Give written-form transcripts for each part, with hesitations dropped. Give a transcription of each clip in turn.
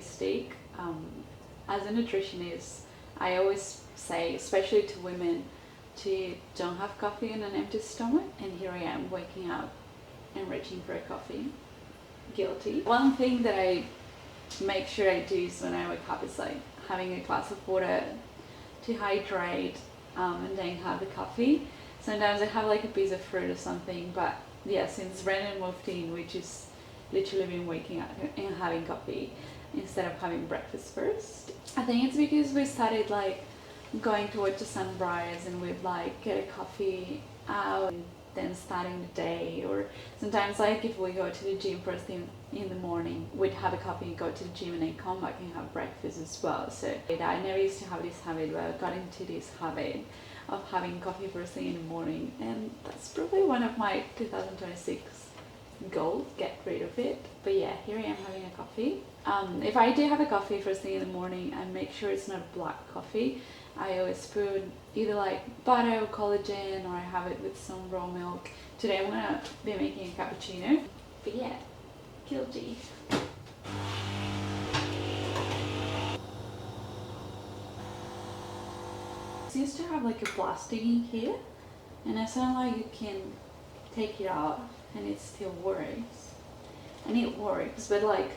mistake. As a nutritionist, I always say, especially to women, to don't have coffee on an empty stomach, and here I am waking up and reaching for a coffee. Guilty. One thing that I make sure I do is when I wake up is like having a glass of water to hydrate, and then have the coffee. Sometimes I have like a piece of fruit or something, but yeah, since Brendan moved in, we just literally been waking up and having coffee instead of having breakfast first. I think it's because we started like going to watch the sunrise, and we'd like get a coffee out and then starting the day. Or sometimes like if we go to the gym first thing in the morning, we'd have a coffee and go to the gym and then come back and have breakfast as well. So I never used to have this habit, but I got into this habit of having coffee first thing in the morning, and that's probably one of my 2026 goals, get rid of it. But yeah, here I am having a coffee. If I do have a coffee first thing in the morning, I make sure it's not black coffee. I always put either like butter or collagen, or I have it with some raw milk. Today I'm gonna be making a cappuccino. But yeah, guilty. It used to have like a plastic in here, and I sound like you can take it out and it still works. And it works, but like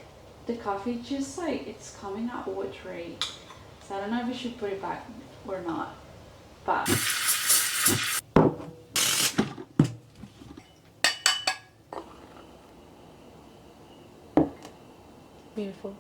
the coffee just like it's coming out watery. So I don't know if I should put it back or not. But beautiful.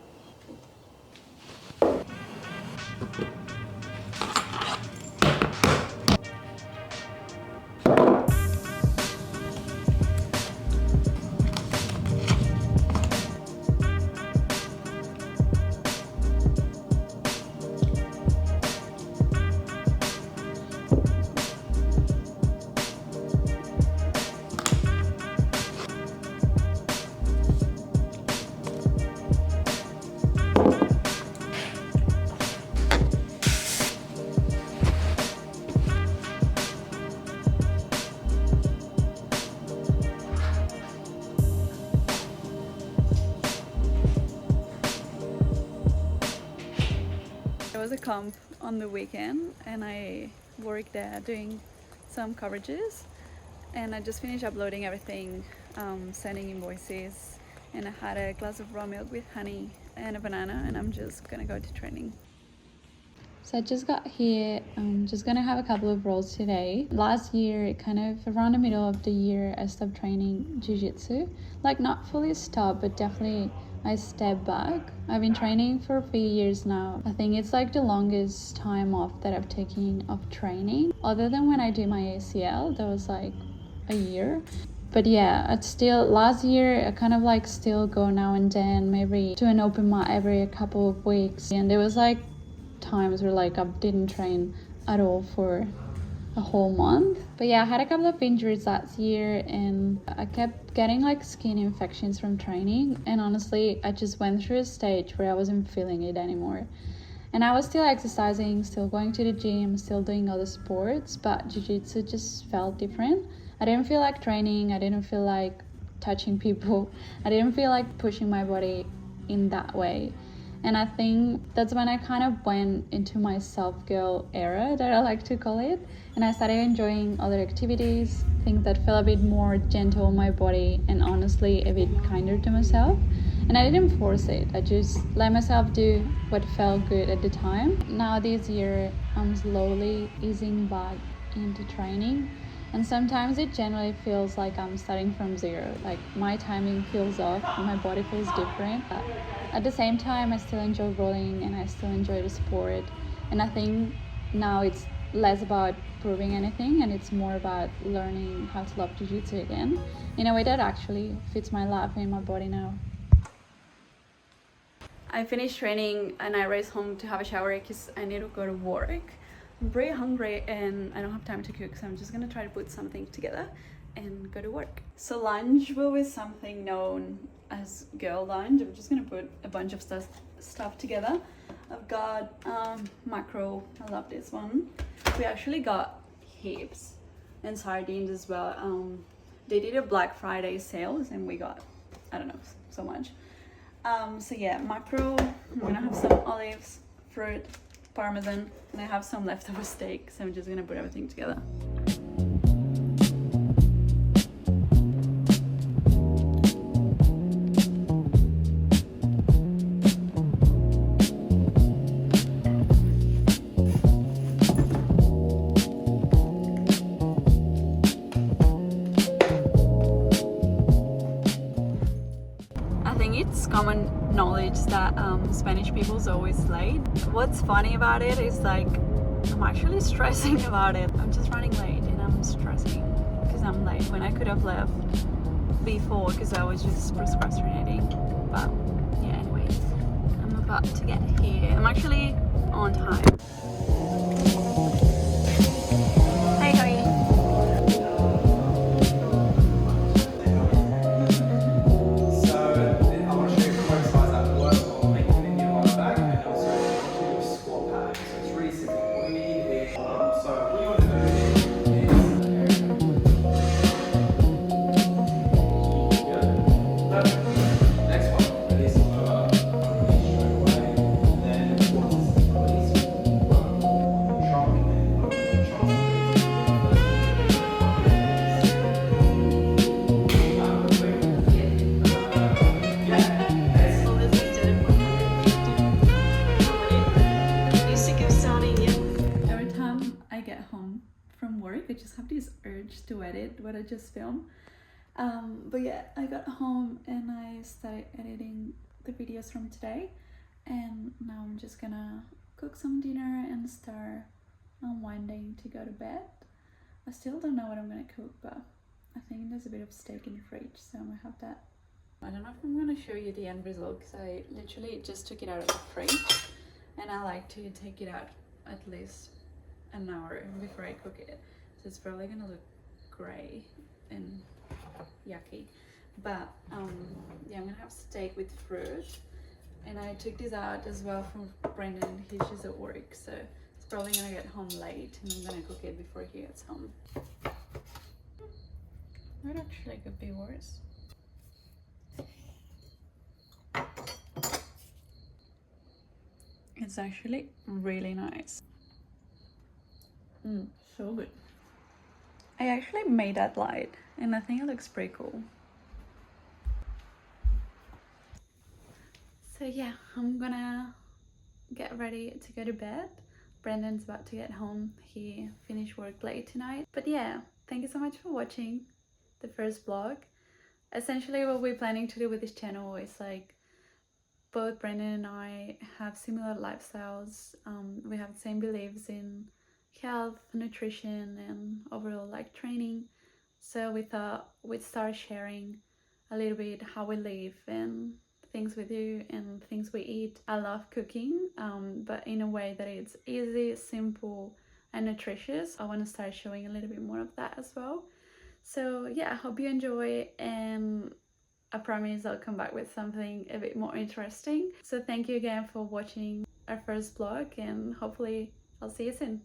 There was a comp on the weekend and I worked there doing some coverages, and I just finished uploading everything, sending invoices, and I had a glass of raw milk with honey and a banana, and I'm just gonna go to training. So I just got here, I'm just gonna have a couple of rolls today. Last year, kind of around the middle of the year, I stopped training jiu-jitsu. Like not fully stopped, but definitely I stepped back. I've been training for a few years now. I think it's like the longest time off that I've taken of training. Other than when I do my ACL, that was like a year. But yeah, it's still, last year I kind of like still go now and then, maybe to an open mat every couple of weeks. And there was like times where like I didn't train at all for a whole month. But yeah, I had a couple of injuries last year, and I kept getting like skin infections from training, and honestly I just went through a stage where I wasn't feeling it anymore. And I was still exercising, still going to the gym, still doing other sports, but jiu-jitsu just felt different. I didn't feel like training, I didn't feel like touching people, I didn't feel like pushing my body in that way. And I think that's when I kind of went into my self-girl era, that I like to call it. And I started enjoying other activities, things that felt a bit more gentle on my body and honestly a bit kinder to myself. And I didn't force it, I just let myself do what felt good at the time. Now this year, I'm slowly easing back into training. And sometimes it generally feels like I'm starting from zero. Like my timing feels off, my body feels different. But at the same time, I still enjoy rolling and I still enjoy the sport. And I think now it's less about proving anything and it's more about learning how to love jiu-jitsu again in a way that actually fits my life and my body now. I finished training and I raced home to have a shower because I need to go to work. I'm pretty hungry and I don't have time to cook, so I'm just gonna try to put something together and go to work. So lunch will be something known as girl lunch. I'm just gonna put a bunch of stuff together. I've got mackerel, I love this one. We actually got heaps and sardines as well. They did a Black Friday sales and we got, I don't know, so much. So yeah, mackerel, I'm gonna have some olives, fruit, parmesan, and I have some leftover steak, so I'm just gonna put everything together. I think it's common knowledge that Spanish people's always late. What's funny about it is like I'm actually stressing about it. I'm just running late and I'm stressing because I'm late when I could have left before because I was just procrastinating. But yeah, anyways, I'm about to get here. I'm actually on time. Hey, how are you? I just have this urge to edit what I just filmed. But yeah, I got home and I started editing the videos from today, and now I'm just gonna cook some dinner and start unwinding to go to bed. I still don't know what I'm gonna cook, but I think there's a bit of steak in the fridge, so I'm gonna have that. I don't know if I'm gonna show you the end result because I literally just took it out of the fridge, and I like to take it out at least an hour before I cook it. So it's probably gonna look grey and yucky, but yeah, I'm gonna have steak with fruit, and I took this out as well from Brendan. He's just at work, so it's probably gonna get home late, and I'm gonna cook it before he gets home. It actually could be worse. It's actually really nice. So good. I actually made that light, and I think it looks pretty cool. So yeah, I'm gonna get ready to go to bed. Brendan's about to get home. He finished work late tonight. But yeah, thank you so much for watching the first vlog. Essentially what we're planning to do with this channel is like both Brendan and I have similar lifestyles. We have the same beliefs in health, nutrition, and overall like training. So we thought we'd start sharing a little bit how we live and things we do and things we eat. I love cooking, but in a way that it's easy, simple, and nutritious. I want to start showing a little bit more of that as well. So yeah, I hope you enjoy, and I promise I'll come back with something a bit more interesting. So thank you again for watching our first vlog, and hopefully I'll see you soon.